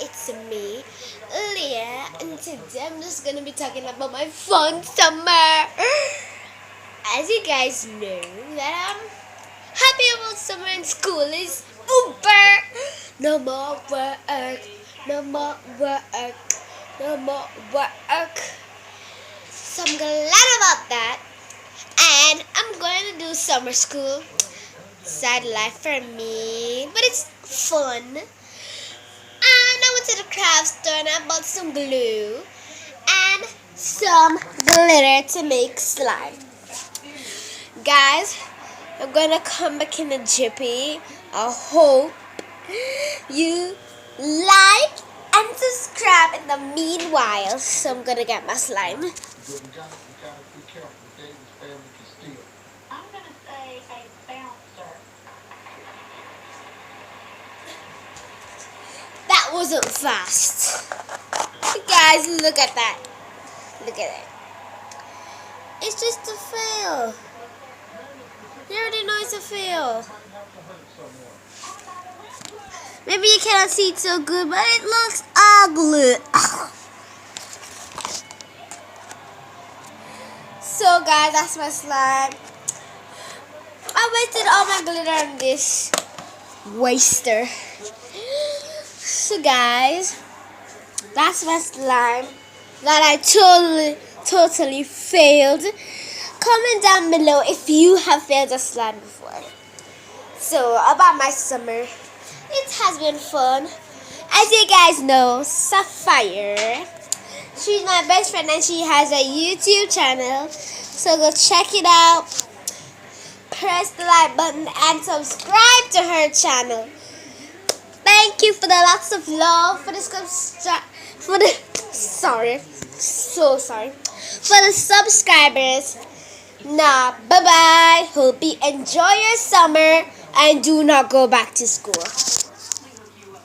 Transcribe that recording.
it's me, Leah, and today I'm just gonna be talking about my fun summer. As you guys know, that I'm happy about summer and school is over. No more work, no more work, no more work. So I'm glad about that, and I'm going to do summer school. Sad life for me, but it's fun. And I went to the craft store and I bought some glue and some glitter to make slime. Guys, I'm gonna come back in a jiffy. I hope you like and subscribe in the meanwhile. So I'm gonna get my slime. We gotta be careful. David's family can steal. I'm going to say a bouncer. That wasn't fast. Guys, look at that. Look at it. It's just a fail. You already know it's a fail. Maybe you cannot see it so good, but it looks ugly. So guys, that's my slime. I wasted all my glitter on this waster. So guys, that's my slime that I totally failed. Comment down below if you have failed a slime before. So about my summer, it has been fun. As you guys know, Sapphire, she's my best friend and she has a YouTube channel. So go check it out. Press the like button and subscribe to her channel. Thank you for the lots of love for the subscribers. Nah, bye bye. Hope you enjoy your summer and do not go back to school.